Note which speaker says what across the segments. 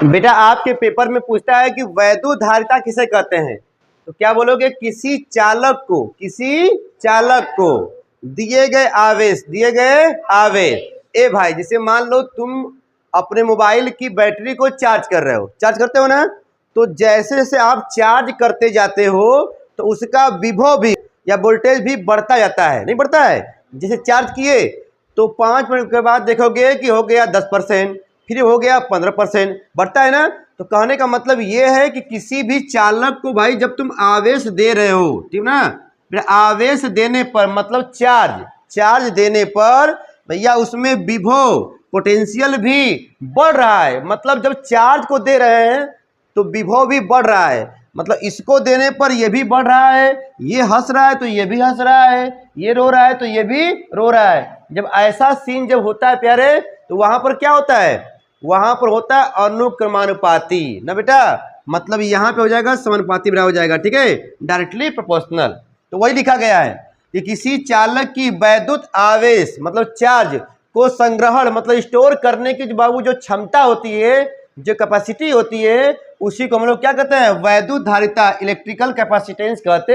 Speaker 1: बेटा आपके पेपर में पूछता है कि वैद्युत धारिता किसे कहते हैं, तो क्या बोलोगे? किसी चालक को दिए गए आवेश ए भाई, जैसे मान लो तुम अपने मोबाइल की बैटरी को चार्ज कर रहे हो, चार्ज करते हो ना, तो जैसे जैसे आप चार्ज करते जाते हो तो उसका विभव भी या वोल्टेज भी बढ़ता जाता है, नहीं बढ़ता है? जैसे चार्ज किए तो 5 मिनट के बाद देखोगे कि हो गया 10%, फिर हो गया 15%, बढ़ता है ना। तो कहने का मतलब ये है कि किसी भी चालक को भाई जब तुम आवेश दे रहे हो, ठीक ना, फिर आवेश देने पर मतलब चार्ज देने पर भैया उसमें विभव पोटेंशियल भी बढ़ रहा है। मतलब जब चार्ज को दे रहे हैं तो विभव भी बढ़ रहा है, मतलब इसको देने पर ये भी बढ़ रहा है, ये हंस रहा है तो ये भी हंस रहा है, ये रो रहा है तो ये भी रो रहा है। जब ऐसा सीन जब होता है प्यारे, तो वहां पर क्या होता है? वहां पर होता है अनुक्रमानुपाती ना बेटा, मतलब यहां पे हो जाएगा समानुपाती बराबर हो जाएगा, ठीक है, डायरेक्टली प्रोपोर्शनल। तो वही लिखा गया है कि किसी चालक की वैद्युत आवेश मतलब चार्ज को संग्रहण मतलब स्टोर करने की बाबू जो क्षमता होती है, जो कैपेसिटी होती है, उसी को हम लोग क्या कहते हैं? वैद्युत धारिता, इलेक्ट्रिकल कैपेसिटेंस कहते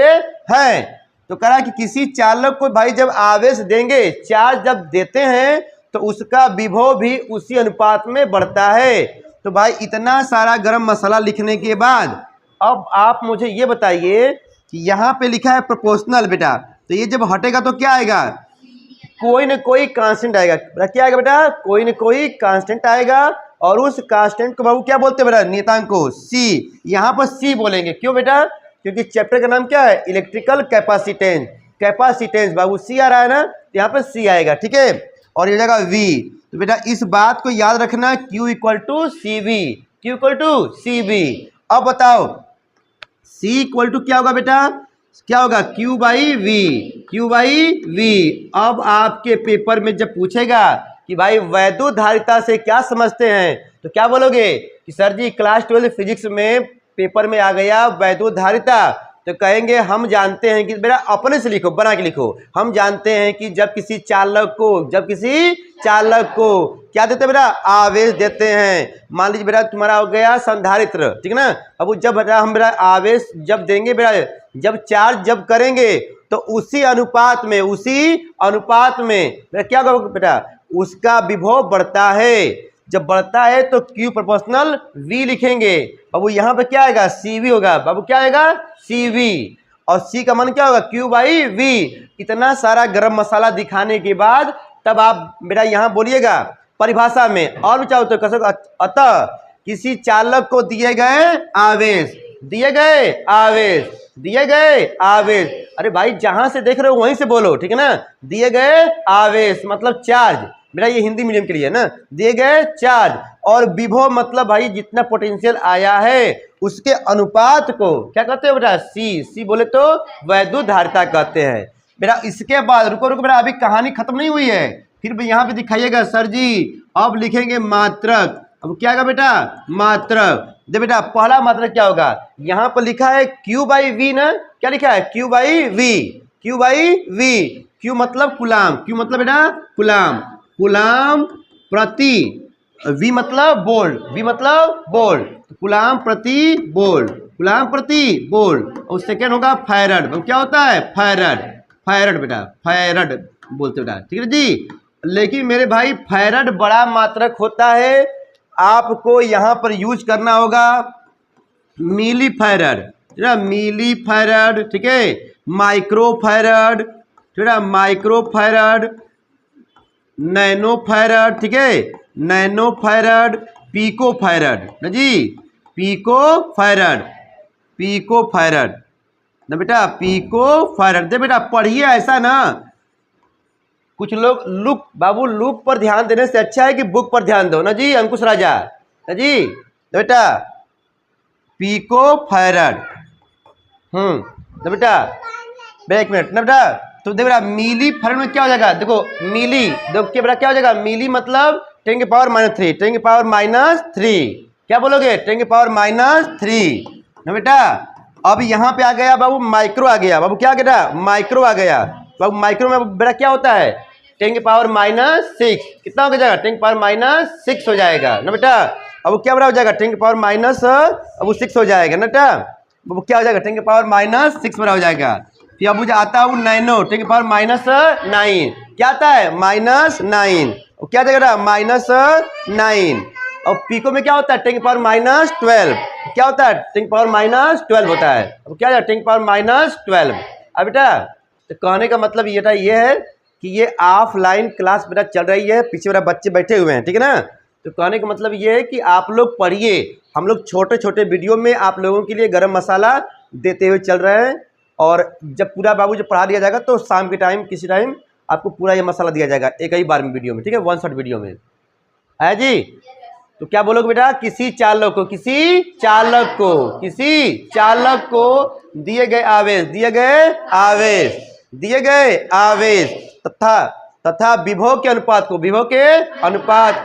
Speaker 1: हैं। तो कह रहा कि किसी चालक को भाई जब आवेश देंगे, चार्ज जब देते हैं तो उसका विभव भी उसी अनुपात में बढ़ता है। तो भाई इतना सारा गरम मसाला लिखने के बाद अब आप मुझे ये बताइए कि यहाँ पे लिखा है प्रोपोर्शनल बेटा, तो ये जब हटेगा तो क्या आएगा? कोई न कोई कांस्टेंट आएगा। क्या आएगा बेटा? कोई न कोई कांस्टेंट आएगा, और उस कांस्टेंट को बाबू क्या बोलते हैं बेटा? नियतांक को सी। यहाँ पर सी बोलेंगे, क्यों बेटा? क्योंकि चैप्टर का नाम क्या है? इलेक्ट्रिकल कैपेसिटेंस बाबू सी आ रहा है ना, तो यहाँ पर सी आएगा, ठीक है, और ये जाएगा वी। तो बेटा इस बात को याद रखना, Q equal to C V. अब बताओ C इक्वल टू क्या होगा बेटा? क्या होगा? Q by V. अब आपके पेपर में जब पूछेगा कि भाई वैद्युत धारिता से क्या समझते हैं, तो क्या बोलोगे कि सर जी क्लास 12 फिजिक्स में पेपर में आ गया वैद्युत धारिता, तो कहेंगे हम जानते हैं कि बेटा अपने से लिखो, बना के लिखो, हम जानते हैं कि जब किसी चालक को क्या देते हैं बेटा? आवेश देते हैं। मान लीजिए बेटा तुम्हारा हो गया संधारित्र, ठीक है ना। अब जब बेटा हम बेटा आवेश जब देंगे बेटा, जब चार्ज जब करेंगे तो उसी अनुपात में बेटा क्या होगा बेटा? उसका विभव बढ़ता है। जब बढ़ता है तो Q प्रोपोर्शनल V लिखेंगे बाबू। यहाँ पे क्या आएगा? CV होगा बाबू। क्या आएगा? CV। और C का मान क्या होगा? Q by V। इतना सारा गरम मसाला दिखाने के बाद तब आप बेटा यहाँ बोलिएगा परिभाषा में और भी चाहो तो कह सकते, अतः किसी चालक को दिए गए आवेश। अरे भाई जहां से देख रहे हो वहीं से बोलो, ठीक है ना। दिए गए आवेश मतलब चार्ज, बेटा ये हिंदी मीडियम के लिए है ना। दिए गए चार्ज और विभव मतलब भाई जितना पोटेंशियल आया है उसके अनुपात को क्या कहते हैं बेटा? सी बोले तो वैद्युत धारिता कहते हैं बेटा। इसके बाद रुको बेटा, अभी कहानी खत्म नहीं हुई है, फिर यहाँ पे दिखाइएगा सर जी अब लिखेंगे मात्रक। अब क्या होगा बेटा? मात्रक। दे बेटा पहला मात्रक क्या होगा? यहाँ पर लिखा है Q बाई वी ना, क्या लिखा है? Q by we. Q मतलब कुलाम, Q मतलब बेटा कुलाम प्रति, V मतलब बोल्ट, कुलाम प्रति बोल्ट। और सेकेंड होगा फैरड। क्या होता है? फैरड बेटा, फैरड बोलते बेटा, ठीक है जी। लेकिन मेरे भाई फैरड बड़ा मात्रक होता है, आपको यहाँ पर यूज करना होगा मिली फैरड, ठीक है, माइक्रो फैरड, नैनो फैरड, ठीक है, नैनो फैरड, पीको फैरड ना जी, पीको फैरड ना बेटा, पीको फैरड। दे बेटा पढ़िए ऐसा ना, कुछ लोग लुक पर ध्यान देने से अच्छा है कि बुक पर ध्यान दो ना जी, अंकुश राजा ना जी। बेटा पीको फैरड, ना बेटा एक मिनट ना बेटा। तो देखो बेटा मिली फैरड में क्या हो जाएगा? देखो मिली, देखिए बेटा क्या हो जाएगा? मिली मतलब 10 की पावर -3, क्या बोलोगे? 10 की पावर -3 ना बेटा। अब यहाँ पे आ गया बाबू माइक्रो आ गया बाबू। क्या आ गया? माइक्रो आ गया बाबू। माइक्रो में बेटा क्या होता है? 10 की पावर -6। कितना हो जाएगा? 10 की पावर -6 हो जाएगा ना बेटा। अब वो क्या बड़ा हो जाएगा 10 की पावर माइनस, अब वो 6 हो जाएगा ना बेटा, वो क्या हो जाएगा 10 की पावर माइनस 6 बड़ा हो जाएगा। फिर अब मुझे आता है वो 9 10 की पावर माइनस 9, क्या आता है -9, और क्या जाएगा -9, और पिको में क्या होता है 10 की पावर -12, क्या होता है 10 की पावर -12 होता है, अब क्या जाएगा 10 की पावर -12। अब बेटा तो कहने का मतलब ये है कि ये ऑफलाइन क्लास मेरा चल रही है, पीछे मेरा बच्चे बैठे हुए हैं, ठीक है ना। तो कहने का मतलब ये है कि आप लोग पढ़िए, हम लोग छोटे छोटे वीडियो में आप लोगों के लिए गरम मसाला देते हुए चल रहे हैं, और जब पूरा बाबू जब पढ़ा दिया जाएगा तो शाम के टाइम किसी टाइम आपको पूरा ये मसाला दिया जाएगा एक ही बार में वीडियो में, ठीक है, 1 शॉट वीडियो में है जी। तो क्या बोलोगे बेटा, किसी चालक को दिए गए आवेश तथा विभव के अनुपात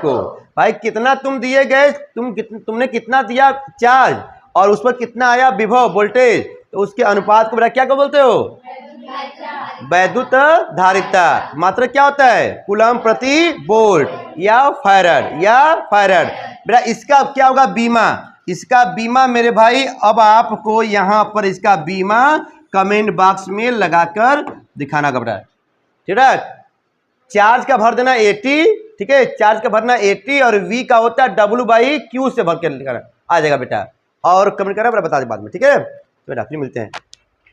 Speaker 1: को भाई कितना तुम दिए गए, तुमने कितना दिया चार्ज और उस पर कितना आया विभव वोल्टेज, तो उसके अनुपात को बेटा क्या बोलते हो, वैद्युत धारिता। मात्रा क्या होता है कूलम प्रति वोल्ट या फैराड। बेटा इसका क्या होगा बीमा मेरे भाई, अब आपको यहाँ पर इसका बीमा कमेंट बॉक्स में लगाकर दिखाना होगा बेटा, ठीक है। चार्ज का भर देना 80, ठीक है, चार्ज का भरना 80 और V का होता है W/Q से भर के लिखाना आ जाएगा बेटा, और कमेंट करना बेटा बता दे बाद में, ठीक है। तो बेटा फिर मिलते हैं।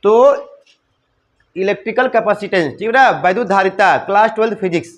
Speaker 1: तो इलेक्ट्रिकल कैपेसिटेंस, ठीक है, वैद्युत धारिता, क्लास 12 फिजिक्स।